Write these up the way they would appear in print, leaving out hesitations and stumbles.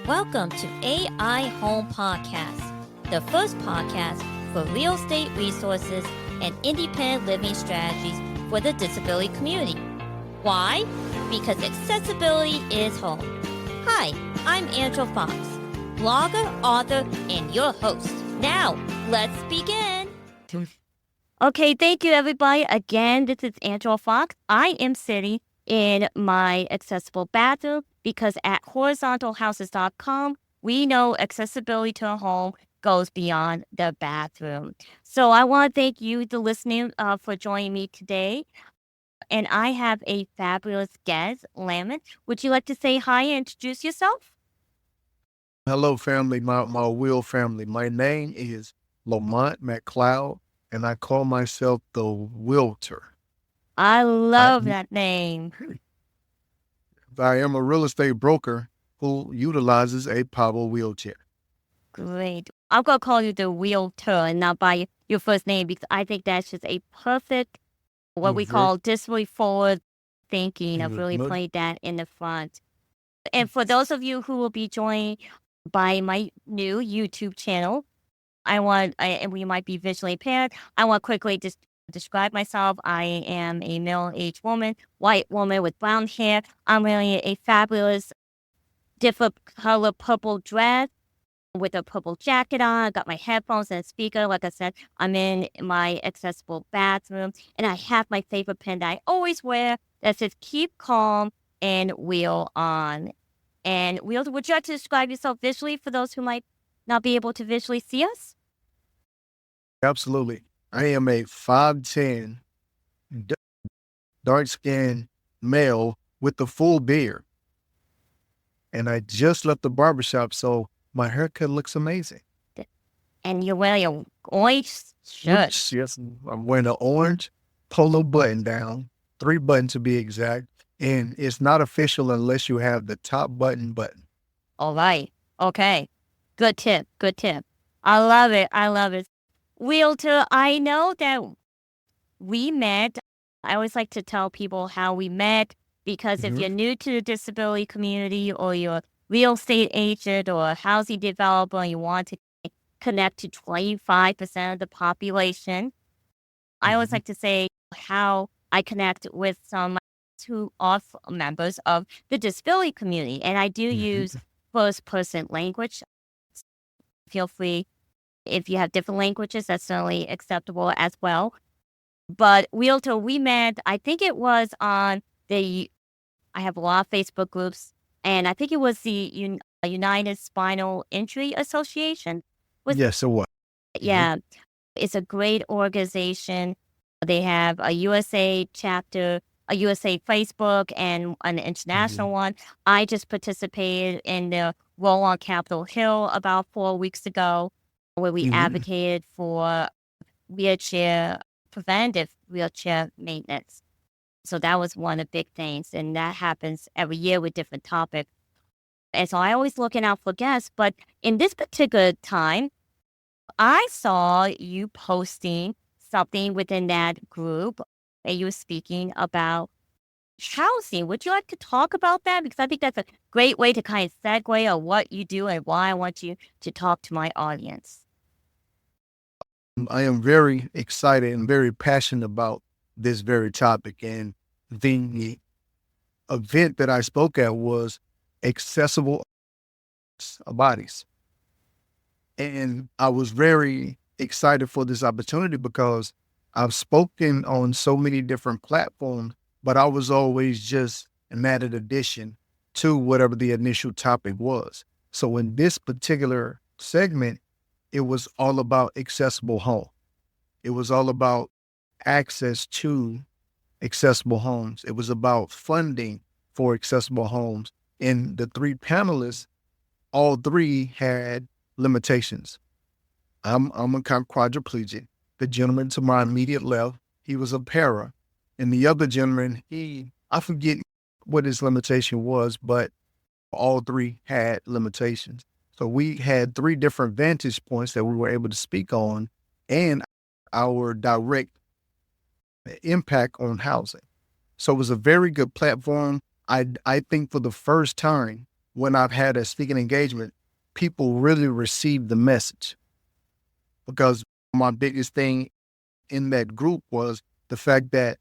Welcome to AI Home Podcast, the first podcast for real estate resources and independent living strategies for the disability community. Why? Because accessibility is home. Hi, I'm Angela Fox, blogger, author, and your host. Now, let's begin. Okay, thank you everybody. Again, this is Angela Fox. I am sitting in my accessible bathroom because at horizontalhouses.com, we know accessibility to a home goes beyond the bathroom. So I want to thank you, the listening, for joining me today. And I have a fabulous guest, Lamont. Would you like to say hi and introduce yourself? Hello, family, my Wheel family. My name is Lamont McLeod, and I call myself the Wheeltor. I I, love that name. I am a real estate broker who utilizes a power wheelchair. Great. I'm going to call you the Wheeltor and not by your first name because I think that's just a perfect, what we Very, call disability forward thinking of really look, putting that in the front. And for those of you who will be joined by my new YouTube channel, and we might be visually impaired, I want to quickly just describe myself. I am a middle-aged woman, white woman with brown hair. I'm wearing a fabulous different color purple dress with a purple jacket on. I got my headphones and a speaker. Like I said, I'm in my accessible bathroom, and I have my favorite pen that I always wear that says "Keep Calm and Wheel On." And Wheel, would you like to describe yourself visually for those who might not be able to visually see us? absolutely. I am a 5'10", dark-skinned male with a full beard, and I just left the barbershop, so my haircut looks amazing. And you're wearing a orange shirt. Yes, I'm wearing an orange polo button down, 3 buttons to be exact, and it's not official unless you have the top button. All right. Okay. Good tip. Good tip. I love it. I love it. Wheeltor, I know that we met. I always like to tell people how we met because if Mhm. you're new to the disability community or you're a real estate agent or a housing developer and you want to connect to 25% of the population, I always Mhm. like to say how I connect with some who are members of the disability community. And I do Mhm. use first person language. Feel free if you have different languages, that's certainly acceptable as well. But Wheeltor, we met, I think it was on I have a lot of Facebook groups, and I think it was the United Spinal Injury Association. Was Yes, so what? Mhm. Yeah, it's a great organization. They have a USA chapter, a USA Facebook, and an international Mhm. one. I just participated in the Roll on Capitol Hill about 4 weeks ago, where we Mhm. advocated for preventive wheelchair maintenance. So that was one of the big things, and that happens every year with different topics. And so I always looking out for guests, but in this particular time, I saw you posting something within that group, and you were speaking about housing. Would you like to talk about that? Because I think that's a great way to kind of segue on what you do and why I want you to talk to my audience. I am very excited and very passionate about this very topic. And the event that I spoke at was accessible bodies. And I was very excited for this opportunity because I've spoken on so many different platforms, but I was always just an added addition to whatever the initial topic was. So in this particular segment, it was all about accessible home. It was all about access to accessible homes. It was about funding for accessible homes. And the 3 panelists, all 3 had limitations. I'm a quadriplegic. The gentleman to my immediate left, he was a para. And the other gentleman, I forget what his limitation was, but all 3 had limitations. So we had 3 different vantage points that we were able to speak on and our direct impact on housing. So it was a very good platform. I think for the first time, when I've had a speaking engagement, people really receive the message, because my biggest thing in that group was the fact that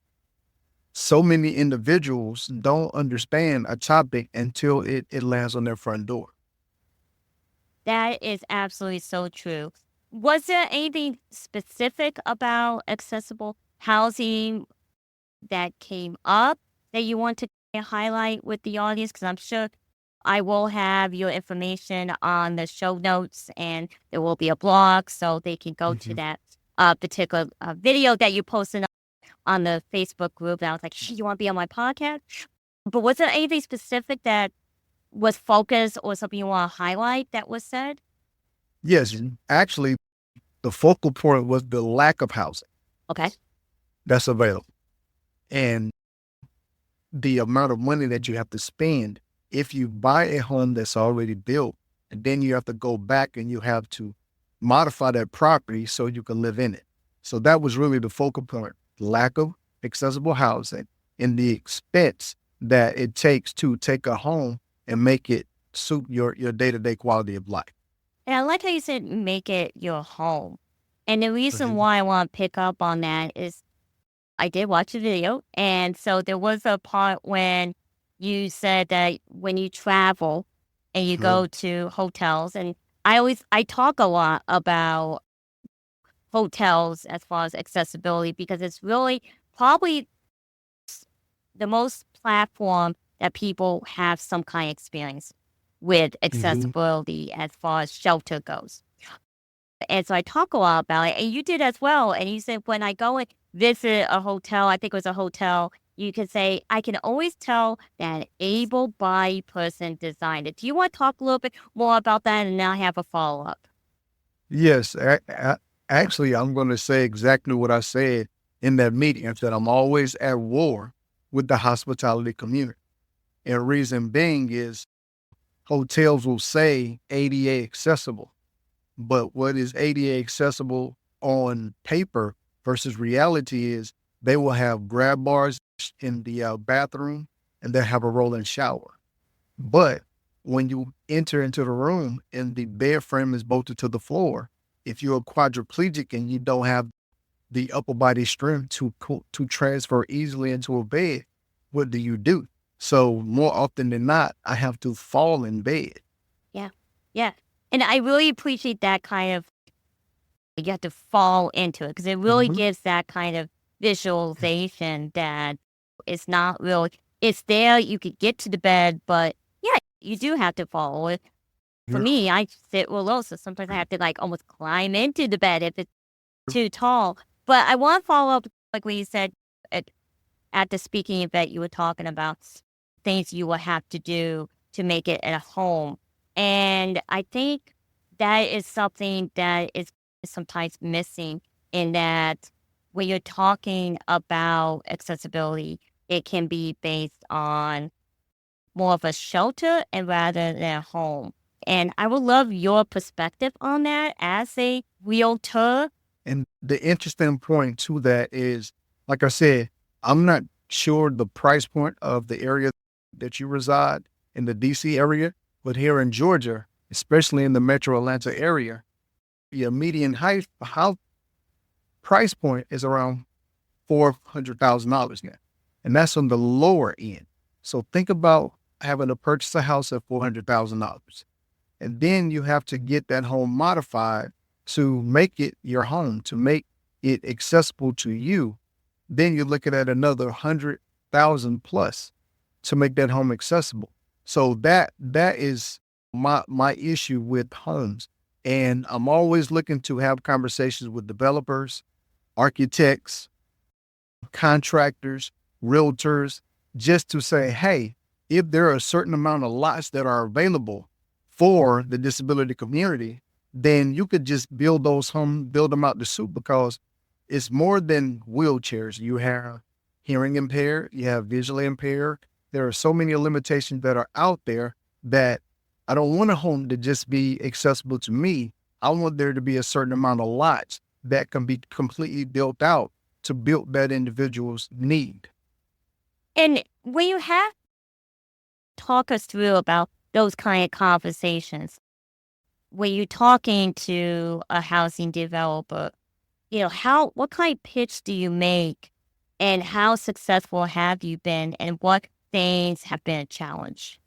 so many individuals don't understand a topic until it lands on their front door. That is absolutely so true. Was there anything specific about accessible housing that came up that you want to highlight with the audience? Because I'm sure I will have your information on the show notes, and there will be a blog so they can go to Mhm. that particular video that you posted on the Facebook group. And I was like, hey, you want to be on my podcast? But was there anything specific that was focused or something you want to highlight that was said? Yes, actually, the focal point was the lack of housing Okay. that's available, and the amount of money that you have to spend if you buy a home that's already built, and then you have to go back and you have to modify that property so you can live in it. So that was really the focal point: lack of accessible housing and the expense that it takes to take a home and make it suit your day-to-day quality of life. And I like how you said make it your home. And the reason Mhm. why I want to pick up on that is I did watch the video. And so there was a part when you said that when you travel and you Mhm. go to hotels, and I talk a lot about hotels as far as accessibility because it's really probably the most platform that people have some kind of experience with Mhm. accessibility as far as shelter goes. And so I talk a lot about it, and you did as well. And you said, when I go and visit a hotel, I think it was a hotel, you can say, I can always tell that an able bodied person designed it. Do you want to talk a little bit more about that? And now I have a follow up. Yes, actually, I'm going to say exactly what I said in that meeting. I said I'm always at war with the hospitality community. And reason being is hotels will say ADA accessible, but what is ADA accessible on paper versus reality is they will have grab bars in the bathroom, and they have a rolling shower. But when you enter into the room and the bed frame is bolted to the floor, if you're a quadriplegic and you don't have the upper body strength to transfer easily into a bed, what do you do? So more often than not, I have to fall in bed. Yeah. Yeah. And I really appreciate that kind of, you have to fall into it because it really Mhm. gives that kind of visualization that it's not really, it's there. You could get to the bed, but yeah, you do have to fall. For Yeah. me, I sit real low, so sometimes I have to like almost climb into the bed if it's too tall. But I want to follow up, like when you said at, at the speaking event, you were talking about things you will have to do to make it at home. And I think that is something that is sometimes missing in that when you're talking about accessibility, it can be based on more of a shelter and rather than a home. And I would love your perspective on that as a realtor. And the interesting point to that is, like I said, I'm not sure the price point of the area that you reside in, the DC area, but here in Georgia, especially in the metro Atlanta area, your median house price point is around $400,000 now. And that's on the lower end. So think about having to purchase a house at $400,000. And then you have to get that home modified to make it your home, to make it accessible to you. Then you're looking at another 100,000 plus to make that home accessible. So that is my issue with homes. And I'm always looking to have conversations with developers, architects, contractors, realtors, just to say, hey, if there are a certain amount of lots that are available for the disability community, then you could just build those homes, build them out the suit, because it's more than wheelchairs. You have hearing impaired, you have visually impaired. There are so many limitations that are out there that I don't want a home to just be accessible to me. I want there to be a certain amount of lots that can be completely built out to build that individual's need. And when you have talk us through about those kind of conversations. When you're talking to a housing developer, what kind of pitch do you make and how successful have you been and what things have been a challenge?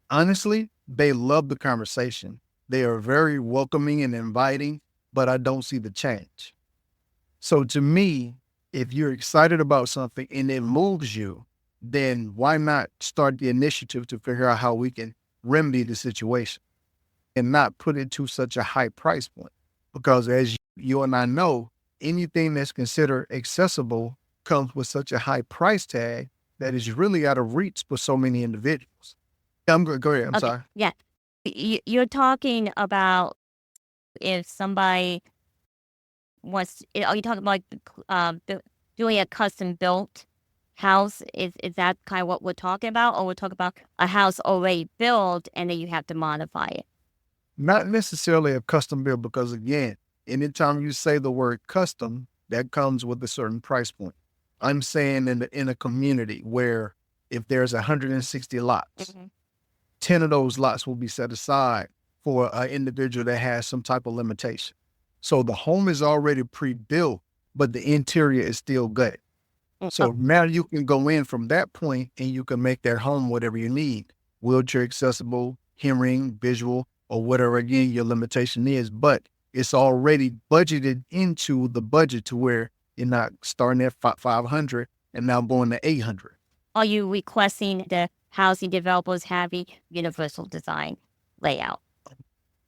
Honestly, they love the conversation. They are very welcoming and inviting, but I don't see the change. So to me, if you're excited about something and it moves you, then why not start the initiative to figure out how we can remedy the situation and not put it to such a high price point? Because as you and I know, anything that's considered accessible comes with such a high price tag that is really out of reach for so many individuals. I'm good. Go ahead. I'm Okay. sorry. Yeah. You're talking about if somebody are you talking about doing a custom built house? Is that kind of what we're talking about? Or we're talking about a house already built and then you have to modify it? Not necessarily a custom build, because again, anytime you say the word custom, that comes with a certain price point. I'm saying in a community where if there's 160 lots, Mhm. 10 of those lots will be set aside for an individual that has some type of limitation. So the home is already pre-built, but the interior is still good. So now you can go in from that point and you can make that home whatever you need: wheelchair accessible, hearing, visual, or whatever, again, your limitation is. But it's already budgeted into the budget to where you're not starting at 500 and now going to 800. Are you requesting the housing developers have a universal design layout?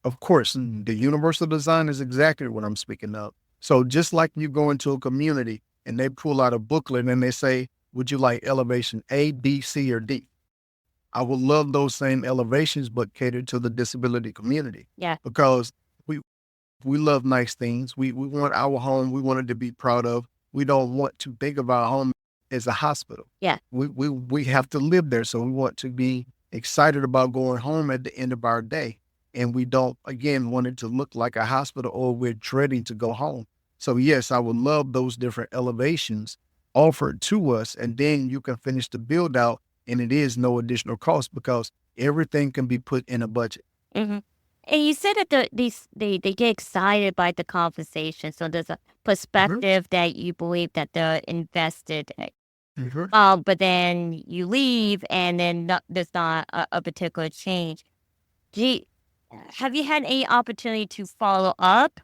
Of course, the universal design is exactly what I'm speaking of. So just like you go into a community and they pull out a booklet and they say, would you like elevation A, B, C, or D? I would love those same elevations, but catered to the disability community, Yeah. because we we love nice things. We want our home. We want it to be proud of. We don't want to think of our home as a hospital. Yeah. We have to live there, so we want to be excited about going home at the end of our day, and we don't again want it to look like a hospital or we're dreading to go home. So yes, I would love those different elevations offered to us, and then you can finish the build out, and it is no additional cost because everything can be put in a budget. Hmm. And you said that they get excited by the conversation. So there's a Mhm. perspective that you believe that they're invested. Mhm. But then you leave and then there's not a particular change. Do you, have you had any opportunity to follow up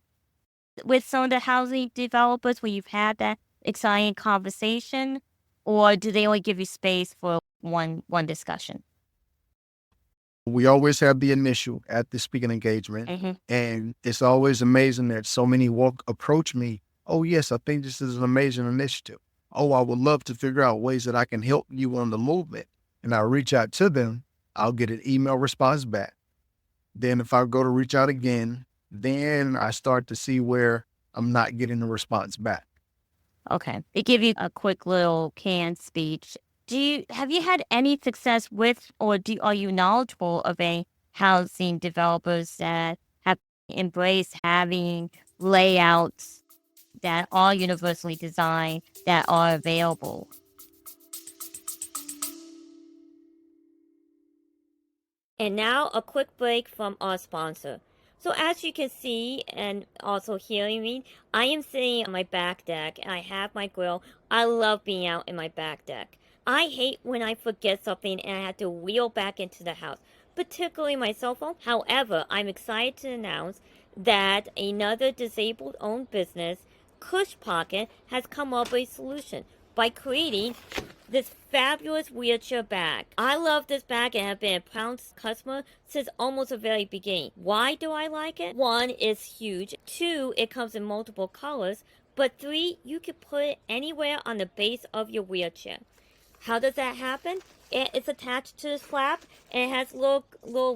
with some of the housing developers when you've had that exciting conversation? Or do they only give you space for one discussion? We always have the initial at the speaking engagement, Hmm. and it's always amazing that so many walk approach me. Oh yes, I think this is an amazing initiative. Oh, I would love to figure out ways that I can help you on the movement. And I reach out to them. I'll get an email response back. Then if I go to reach out again, then I start to see where I'm not getting the response back. Okay. They give you a quick little canned speech. Have you had any success with, or are you knowledgeable of any housing developers that have embraced having layouts that are universally designed that are available? And now a quick break from our sponsor. So as you can see and also hearing me, I am sitting on my back deck and I have my grill. I love being out in my back deck. I hate when I forget something and I have to wheel back into the house, particularly my cell phone. However, I'm excited to announce that another disabled owned business, Cush Pocket, has come up with a solution by creating this fabulous wheelchair bag. I love this bag and have been a proud customer since almost the very beginning. Why do I like it? One, it's huge. Two, it comes in multiple colors. But three, you can put it anywhere on the base of your wheelchair. How does that happen? It's attached to the flap and it has little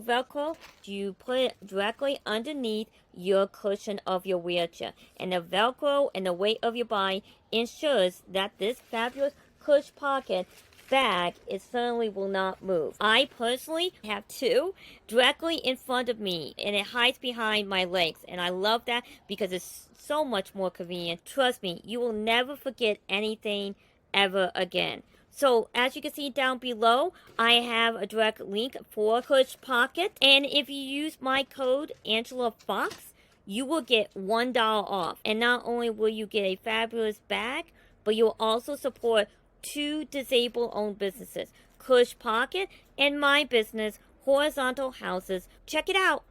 Velcro. You put it directly underneath your cushion of your wheelchair. And the Velcro and the weight of your body ensures that this fabulous Cush Pocket bag certainly will not move. I personally have two directly in front of me and it hides behind my legs. And I love that because it's so much more convenient. Trust me, you will never forget anything ever again. So as you can see down below, I have a direct link for Cush Pocket. And if you use my code Angela Fox, you will get $1 off. And not only will you get a fabulous bag, but you'll also support two disabled owned businesses, Cush Pocket and my business, Horizontal Houses. Check it out.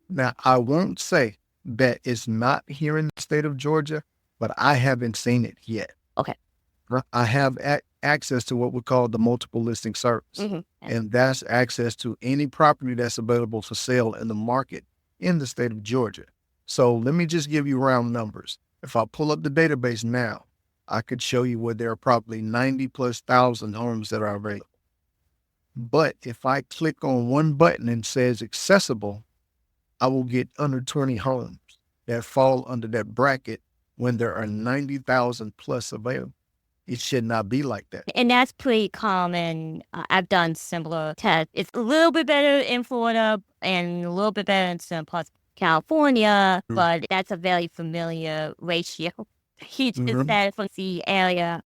Now, I won't say that it's not here in the state of Georgia, but I haven't seen it yet. Okay. I have access to what we call the multiple listing service. Mm-hmm. And that's access to any property that's available for sale in the market in the state of Georgia. So let me just give you round numbers. If I pull up the database now, I could show you where there are probably 90,000+ homes that are available. But if I click on one button and says accessible, I will get under 20 homes that fall under that bracket when there are 90,000+ available. It should not be like that. And that's pretty common. I've done similar tests. It's a little bit better in Florida and a little bit better in some parts of California, but that's a very familiar ratio. He just said from the area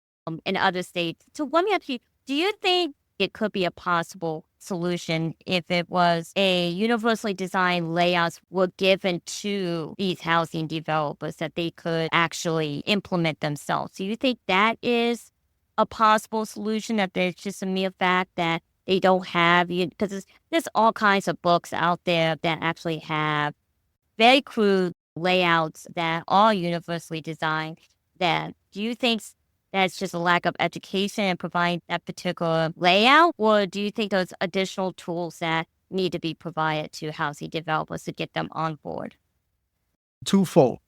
in other states. So let me ask you, do you think it could be a possible solution if it was a universally designed layouts were given to these housing developers that they could actually implement themselves? Do you think that is a possible solution, that there's just a mere fact that they don't have, because there's all kinds of books out there that actually have very crude layouts that are universally designed? That do you think that's just a lack of education and providing that particular layout? Or do you think there's additional tools that need to be provided to housing developers to get them on board? Twofold.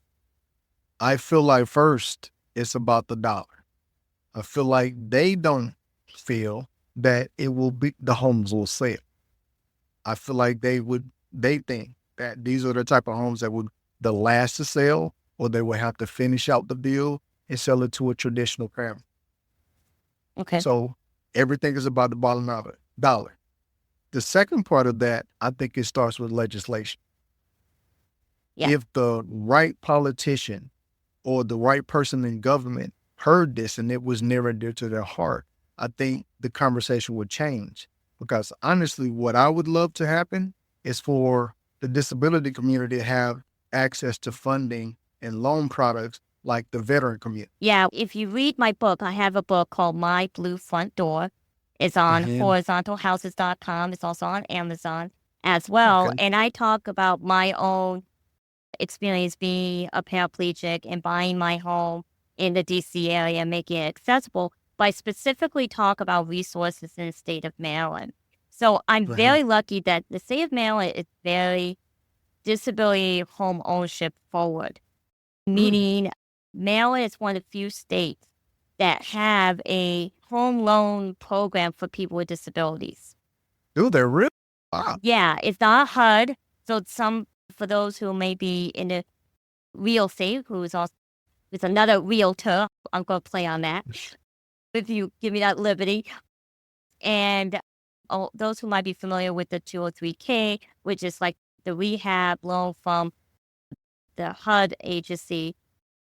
I feel like first, it's about the dollar. I feel like they don't feel that it will be, the homes will sell. I feel like they think that these are the type of homes that would the last to sell, or they would have to finish out the deal and sell it to a traditional family. Okay. So everything is about the bottom dollar. The second part of that, I think it starts with legislation. Yeah. If the right politician or the right person in government heard this and it was near and dear to their heart, I think the conversation would change. Because honestly, what I would love to happen is for the disability community to have access to funding and loan products like the veteran community. Yeah, if you read my book, I have a book called My Blue Front Door. It's on horizontalhouses.com. It's also on Amazon as well. Okay. And I talk about my own experience being a paraplegic and buying my home in the DC area and making it accessible. But I specifically talk about resources in the state of Maryland. So I'm very lucky that the state of Maryland is very disability home ownership forward, meaning Maryland is one of the few states that have a home loan program for people with disabilities. Oh, they're real? Wow. Yeah, it's not HUD. So for those who may be in the real estate, who is also with another realtor, I'm going to play on that if you give me that liberty. And those who might be familiar with the 203K, which is like the rehab loan from the HUD agency,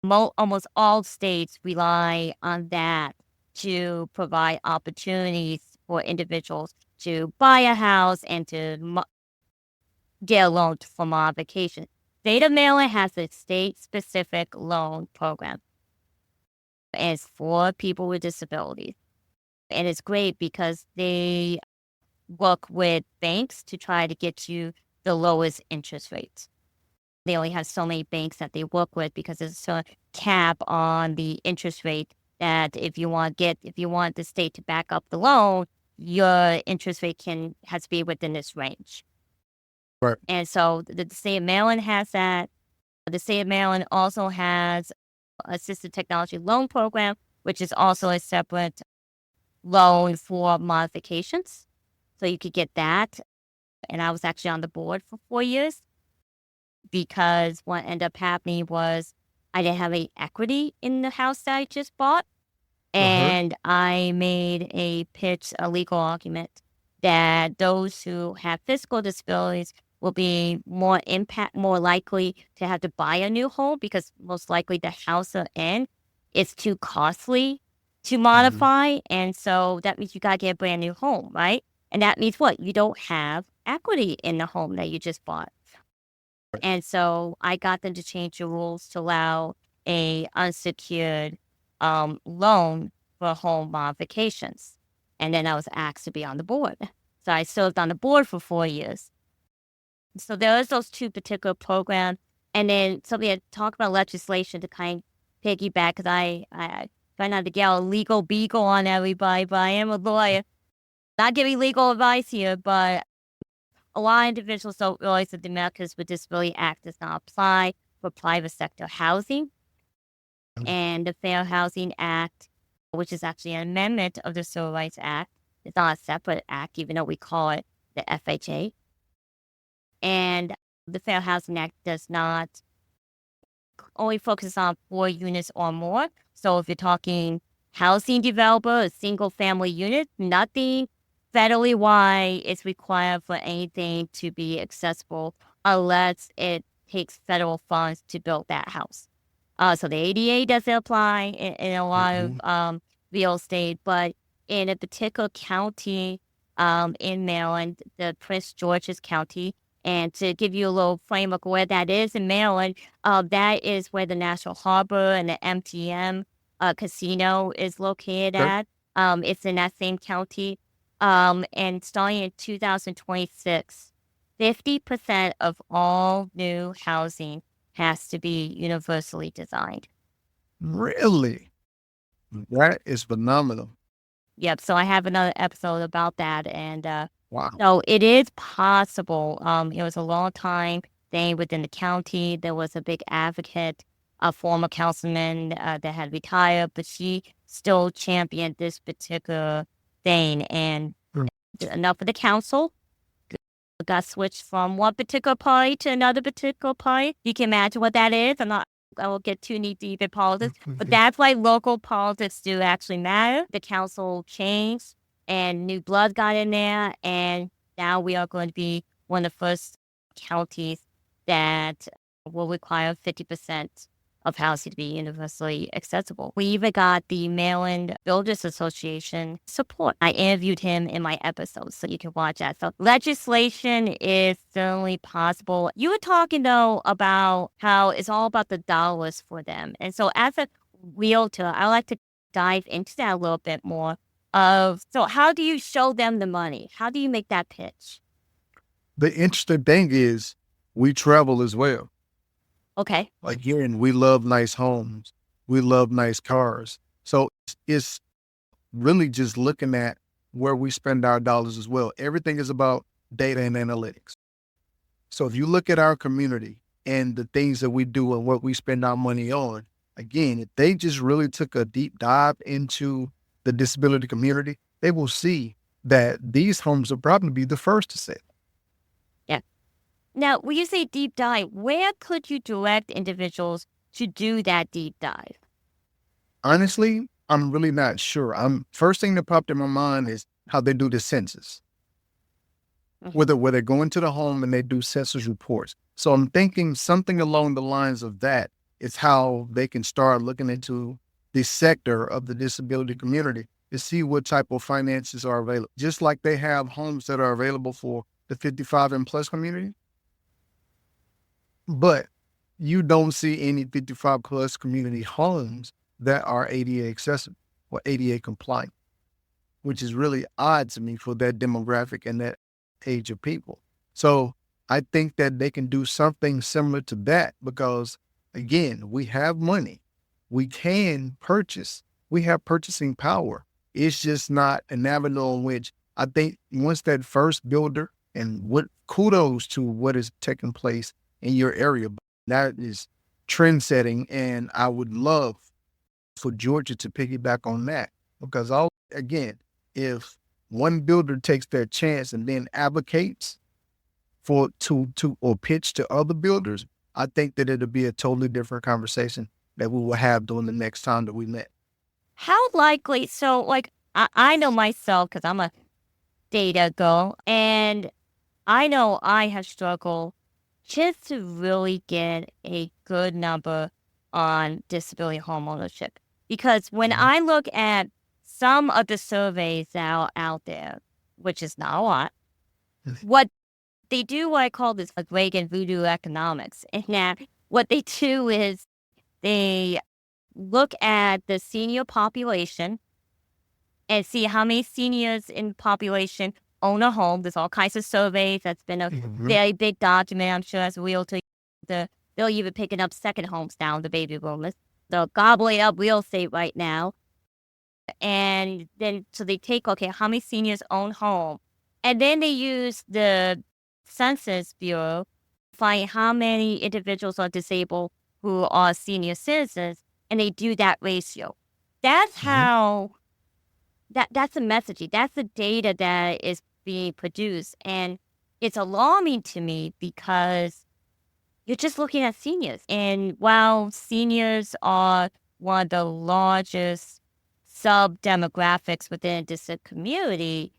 almost all states rely on that to provide opportunities for individuals to buy a house and to get a loan for modification. State of Maryland has a state-specific loan program. And it's for people with disabilities. And it's great because they work with banks to try to get you the lowest interest rates. They only have so many banks that they work with because there's a cap on the interest rate that if you want the state to back up the loan, your interest rate has to be within this range. Right. And so the state of Maryland has that. The state of Maryland also has assisted technology loan program, which is also a separate loan for modifications. So you could get that. And I was actually on the board for 4 years because what ended up happening was I didn't have any equity in the house that I just bought. And I made a legal argument that those who have physical disabilities will be more likely to have to buy a new home because most likely the house they're in is too costly to modify. And so that means you got to get a brand new home, right? And that means what? You don't have equity in the home that you just bought. And so I got them to change the rules to allow a unsecured loan for home modifications. And then I was asked to be on the board. So I served on the board for 4 years. So there is those two particular programs. And then somebody had talked about legislation to kind of piggyback because I try not to get a legal beagle on everybody, but I am a lawyer. Not giving legal advice here, but a lot of individuals don't realize that the Americans with Disability Act does not apply for private sector housing. And the Fair Housing Act, which is actually an amendment of the Civil Rights Act, it's not a separate act, even though we call it the FHA. And the Fair Housing Act does not only focus on 4 units or more. So if you're talking housing developer, a single family unit, nothing federally why it's required for anything to be accessible unless it takes federal funds to build that house. So the ADA doesn't apply in a lot of real estate, but in a particular county in Maryland, the Prince George's County, and to give you a little framework of where that is in Maryland, that is where the National Harbor and the MGM casino is located at. It's in that same county. And starting in 2026, 50% of all new housing has to be universally designed. Really? That is phenomenal. Yep. So I have another episode about that. And Wow. so it is possible. It was a long time thing within the county. There was a big advocate, a former councilman that had retired, but she still championed this particular thing. And enough of the council got switched from one particular party to another particular party. You can imagine what that is. I won't get too knee deep in politics, but that's why local politics do actually matter. The council changed and new blood got in there. And now we are going to be one of the first counties that will require 50% of housing to be universally accessible. We even got the Maryland Builders Association support. I interviewed him in my episode, so you can watch that. So legislation is certainly possible. You were talking, though, about how it's all about the dollars for them. And so as a realtor, I like to dive into that a little bit more. So how do you show them the money? How do you make that pitch? The interesting thing is we travel as well. Okay. Like here, and we love nice homes. We love nice cars. So it's really just looking at where we spend our dollars as well. Everything is about data and analytics. So if you look at our community and the things that we do and what we spend our money on, again, if they just really took a deep dive into the disability community, they will see that these homes will probably be the first to sell. Now, when you say deep dive, where could you direct individuals to do that deep dive? Honestly, I'm really not sure. First thing that popped in my mind is how they do the census. Where they go into the home and they do census reports. So I'm thinking something along the lines of that is how they can start looking into the sector of the disability community to see what type of finances are available. Just like they have homes that are available for the 55 and plus community. But you don't see any 55 plus community homes that are ADA accessible or ADA compliant, which is really odd to me for that demographic and that age of people. So I think that they can do something similar to that because, again, we have money. We can purchase. We have purchasing power. It's just not an avenue in which I think once that first builder, and what kudos to what is taking place in your area. That is trend setting. And I would love for Georgia to piggyback on that because again, if one builder takes their chance and then advocates or pitch to other builders, I think that it'll be a totally different conversation that we will have during the next time that we met. How likely? So like, I know myself because I'm a data girl, and I know I have struggled just to really get a good number on disability homeownership. Because when Mhm. I look at some of the surveys that are out there, which is not a lot, what they do, what I call this like Reagan voodoo economics. And that what they do is they look at the senior population and see how many seniors in population own a home. There's all kinds of surveys. That's been a Mhm. very big document. I'm sure as a realtor, they're even picking up second homes now, the baby boomers. They're gobbling up real estate right now. And then, so they take, okay, how many seniors own home? And then they use the Census Bureau to find how many individuals are disabled who are senior citizens, and they do that ratio. That's Mhm. how that's the messaging. That's the data that is being produced. And it's alarming to me because you're just looking at seniors. And while seniors are one of the largest sub demographics within this community,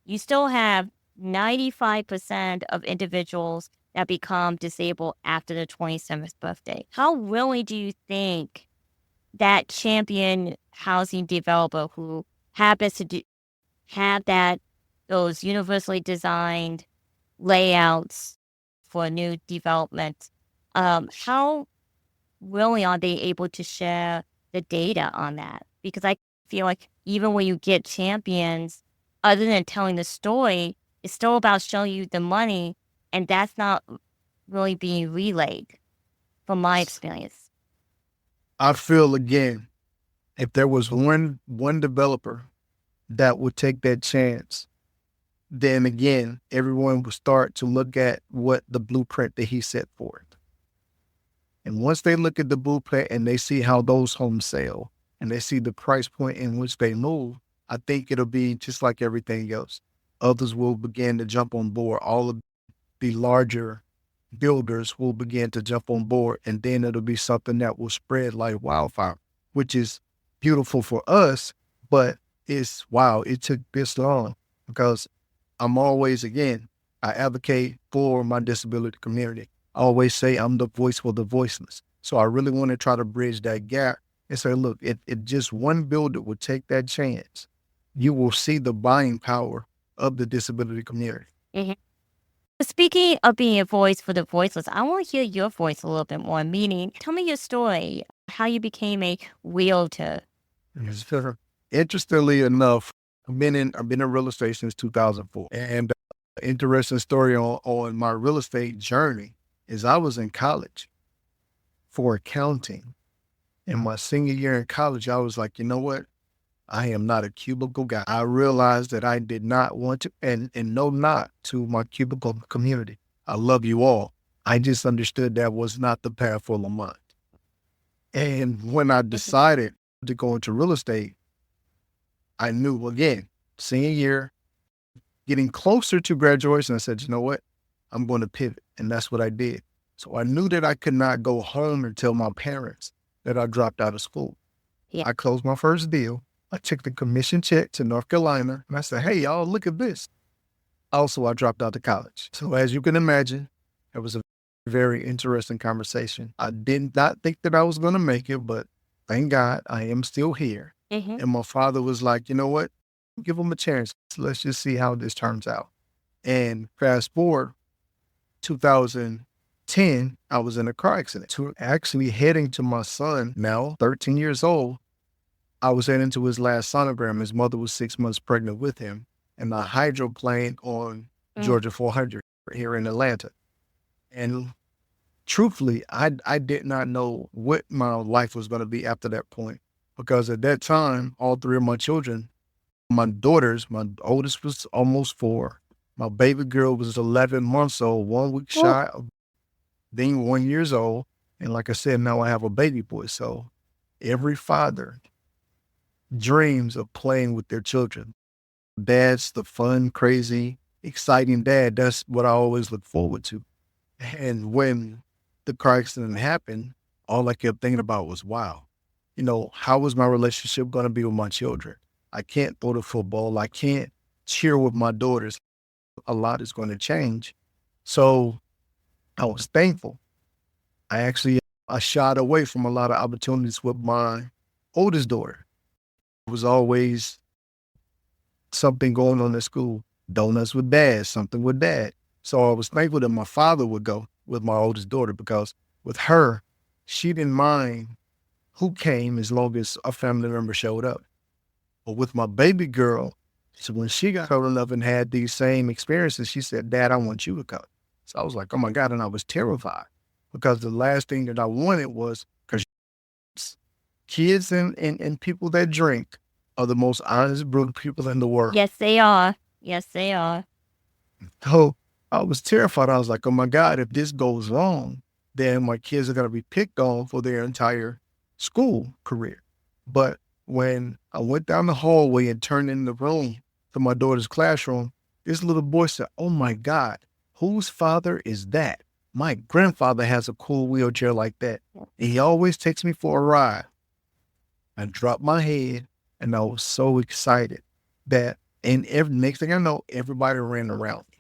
you still have 95% of individuals that become disabled after their 27th birthday. How willing do you think that champion housing developer who happens to have those universally designed layouts for new development, how really are they able to share the data on that? Because I feel like even when you get champions, other than telling the story, it's still about showing you the money, and that's not really being relayed from my experience. I feel again, if there was one developer that would take that chance, then again, everyone would start to look at what the blueprint that he set forth. And once they look at the blueprint and they see how those homes sell and they see the price point in which they move, I think it'll be just like everything else. Others will begin to jump on board. All of the larger builders will begin to jump on board, and then it'll be something that will spread like wildfire, which is beautiful for us, but it's wow, it took this long because I'm always, again, I advocate for my disability community. I always say I'm the voice for the voiceless. So I really want to try to bridge that gap and say, look, if just one builder would take that chance, you will see the buying power of the disability community. Mhm. Speaking of being a voice for the voiceless, I want to hear your voice a little bit more. Meaning, tell me your story, how you became a realtor. Yes, sir. Interestingly enough, I've been in real estate since 2004. And interesting story on my real estate journey is I was in college for accounting. In my senior year in college, I was like, you know what? I am not a cubicle guy. I realized that I did not want to, and no, not to my cubicle community. I love you all. I just understood that was not the path for Lamont. And when I Mhm. decided to go into real estate, I knew again, senior year, getting closer to graduation, I said, you know what? I'm going to pivot. And that's what I did. So I knew that I could not go home and tell my parents that I dropped out of school. Yeah. I closed my first deal. I took the commission check to North Carolina and I said, hey, y'all, look at this. Also, I dropped out of college. So as you can imagine, it was a very interesting conversation. I did not think that I was going to make it, but thank God I am still here. Hmm. And my father was like, you know what? Give them a chance. Let's just see how this turns out. And fast forward 2010, I was in a car accident. To actually heading to my son, now 13 years old, I was heading to his last sonogram. His mother was 6 months pregnant with him, and I hydroplaned on Mm. Georgia 400 here in Atlanta. And truthfully, I did not know what my life was going to be after that point, because at that time, all three of my children, my daughters, my oldest was almost 4. My baby girl was 11 months old, 1 week Oh, shy of being 1 years old. And like I said, now I have a baby boy. So every father dreams of playing with their children. Dad's the fun, crazy, exciting dad. That's what I always look forward to. And when the car accident happened, all I kept thinking about was, wow, how was my relationship going to be with my children? I can't throw the football. I can't cheer with my daughters. a lot is going to change. So I was thankful. I shied away from a lot of opportunities with my oldest daughter. It was always something going on at school. Donuts with dad, something with dad. So I was thankful that my father would go with my oldest daughter because with her, she didn't mind who came as long as a family member showed up. But with my baby girl, so when she got old enough and had these same experiences, she said, Dad, I want you to come. So I was like, oh my God. And I was terrified because the last thing that I wanted was, because kids and people that drink are the most honest, brutal people in the world. Yes, they are. Yes, they are. So I was terrified. I was like, oh my God, if this goes wrong, then my kids are going to be picked on for their entire school career. But when I went down the hallway and turned in the room to my daughter's classroom, this little boy said, oh my God, whose father is that? My grandfather has a cool wheelchair like that. And he always takes me for a ride. I dropped my head and I was so excited that, and next thing I know, everybody ran around me.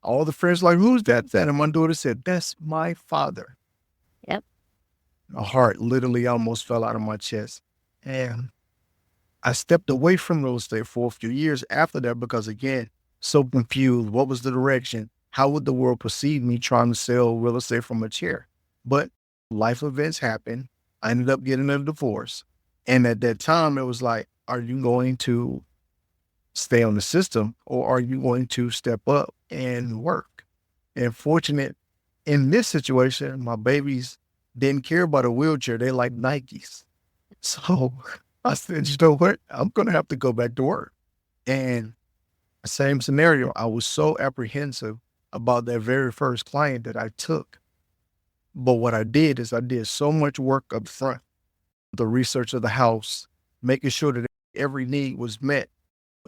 All the friends like, who's that? And my daughter said, that's my father. Yep. My heart literally almost fell out of my chest. And I stepped away from real estate for a few years after that because, again, so confused. What was the direction? How would the world perceive me trying to sell real estate from a chair? But life events happened. I ended up getting a divorce. And at that time, it was like, are you going to stay on the system or are you going to step up and work? And fortunate in this situation, my babies didn't care about a wheelchair. They like Nikes. So I said, you know what? I'm going to have to go back to work. And same scenario, I was so apprehensive about that very first client that I took. But what I did is I did so much work up front, the research of the house, making sure that every need was met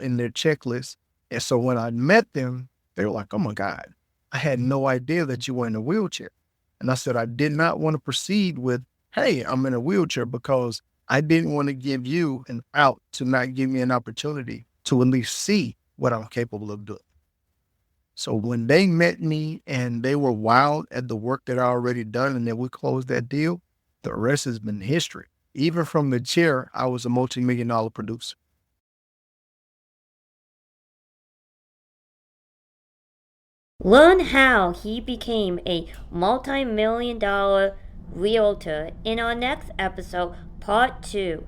in their checklist. And so when I met them, they were like, oh my God, I had no idea that you were in a wheelchair. And I said, I did not want to proceed with, hey, I'm in a wheelchair because I didn't want to give you an out to not give me an opportunity to at least see what I'm capable of doing. So when they met me and they were wild at the work that I already done and then we closed that deal, the rest has been history. Even from the chair, I was a multi-million-dollar producer. Learn how he became a multi-million-dollar realtor in our next episode, part 2.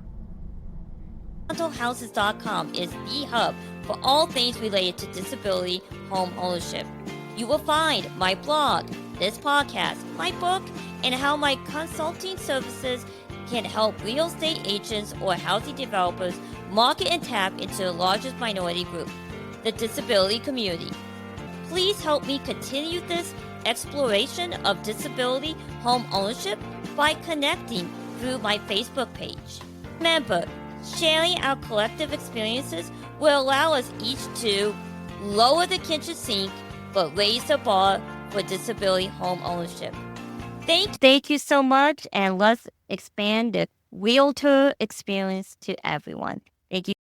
Rentalhouses.com is the hub for all things related to disability home ownership. You will find my blog, this podcast, my book, and how my consulting services can help real estate agents or housing developers market and tap into the largest minority group, the disability community. Please help me continue this exploration of disability home ownership by connecting through my Facebook page. Remember, sharing our collective experiences will allow us each to lower the kitchen sink but raise the bar for disability home ownership. Thank you so much, and let's expand the Wheeltor experience to everyone. Thank you.